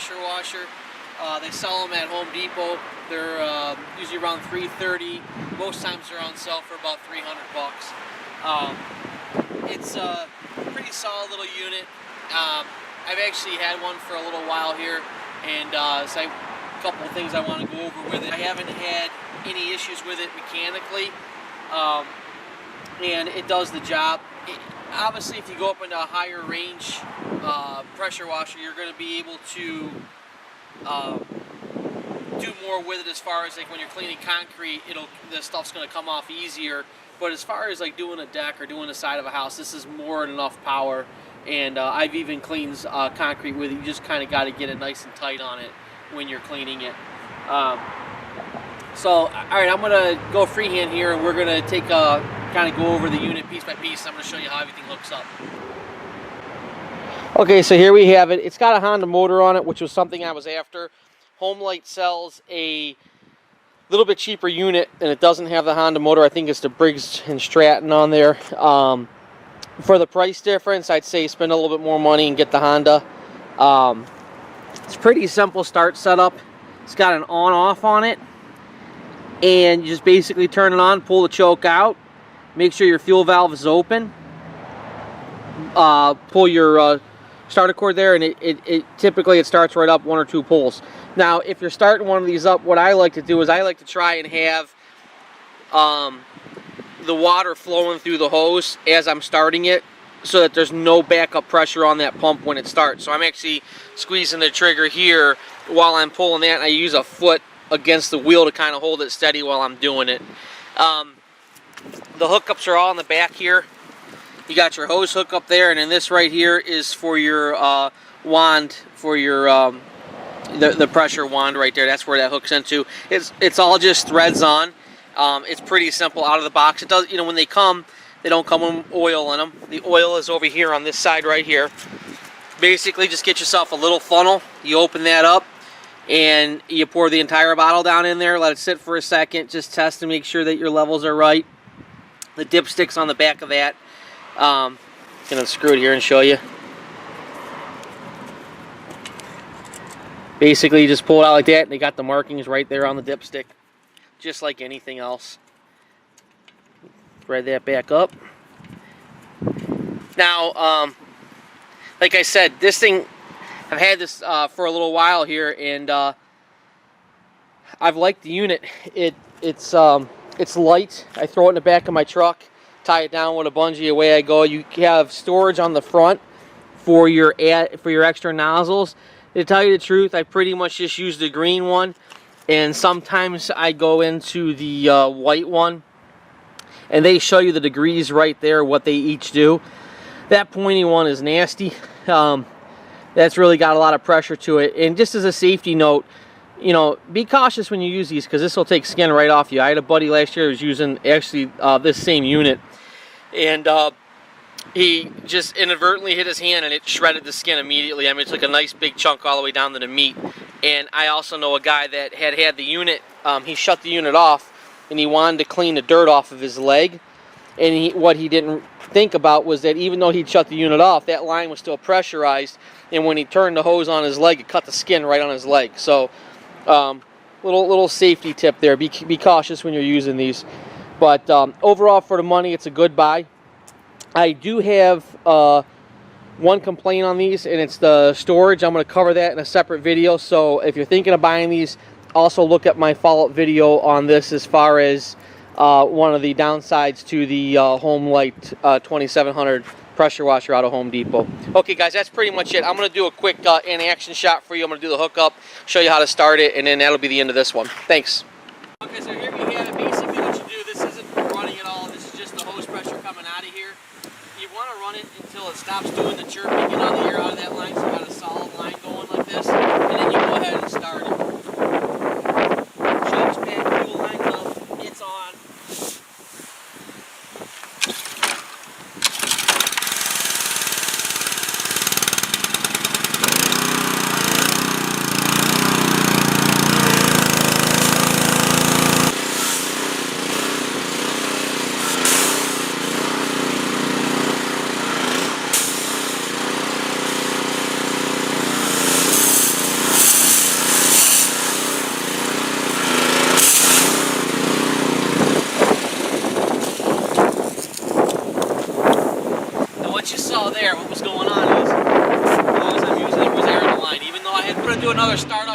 pressure washer. They sell them at Home Depot. They're usually around $330. Most times they're on sale for about $300. It's a pretty solid little unit. I've actually had one for a little while here, and so a couple of things I want to go over with it. I haven't had any issues with it mechanically, and it does the job. Obviously, if you go up into a higher range pressure washer, you're going to be able to do more with it as far as like when you're cleaning concrete, the stuff's going to come off easier. But as far as like doing a deck or doing the side of a house, this is more than enough power. And I've even cleaned concrete with it. You just kind of got to get it nice and tight on it when you're cleaning it. So, all right, I'm going to go freehand here, and we're going to take kind of go over the unit piece by piece. I'm going to show you how everything hooks up. Okay, so here we have it. It's got a Honda motor on it, which was something I was after. Homelite sells a little bit cheaper unit, and it doesn't have the Honda motor. I think it's the Briggs & Stratton on there. For the price difference, I'd say spend a little bit more money and get the Honda. It's pretty simple start setup. It's got an on-off on it, and you just basically turn it on, pull the choke out, make sure your fuel valve is open, pull your starter cord there, and it typically starts right up 1 or 2 pulls. Now, if you're starting one of these up, what I like to do is I like to try and have the water flowing through the hose as I'm starting it, so that there's no backup pressure on that pump when it starts. So I'm actually squeezing the trigger here while I'm pulling that, and I use a foot against the wheel to kind of hold it steady while I'm doing it. The hookups are all in the back here. You got your hose hook up there, and then this right here is for your wand, for your the pressure wand right there. That's where that hooks into. It's all just threads on. It's pretty simple out of the box. It does, you know, when they come, they don't come with oil in them. The oil is over here on this side right here. Basically, just get yourself a little funnel. You open that up, and you pour the entire bottle down in there. Let it sit for a second. Just test to make sure that your levels are right. The dipstick's on the back of that. I'm gonna unscrew it here and show you. Basically, you just pull it out like that, and they got the markings right there on the dipstick, just like anything else. Thread that back up. Now, like I said, this thing, I've had this for a little while here, and I've liked the unit. It's light. I throw it in the back of my truck, tie it down with a bungee, away I go. You have storage on the front for your extra nozzles. To tell you the truth, I pretty much just use the green one, and sometimes I go into the white one, and they show you the degrees right there, what they each do. That pointy one is nasty. That's really got a lot of pressure to it. And just as a safety note, you know, be cautious when you use these, because this will take skin right off you. I had a buddy last year who was using actually this same unit, and he just inadvertently hit his hand and it shredded the skin immediately. I mean, it took a nice big chunk all the way down to the meat. And I also know a guy that had the unit, he shut the unit off, and he wanted to clean the dirt off of his leg. And what he didn't think about was that even though he'd shut the unit off, that line was still pressurized, and when he turned the hose on his leg, it cut the skin right on his leg. So little safety tip there. Be cautious when you're using these. But overall, for the money, it's a good buy. I do have one complaint on these, and it's the storage. I'm going to cover that in a separate video. So if you're thinking of buying these, also look at my follow-up video on this as far as one of the downsides to the Homelite 2700 pressure washer out of Home Depot. Okay, guys, that's pretty much it. I'm going to do a quick in-action shot for you. I'm going to do the hookup, show you how to start it, and then that'll be the end of this one. Thanks. Okay, so here you have it. Basically what you do, this isn't running at all. This is just the hose pressure coming out of here. You want to run it until it stops doing the chirping, get all the air out of that line, so you got a solid line going like this, and then you go ahead and start it. Choke's back, fuel line's up, it's on. another start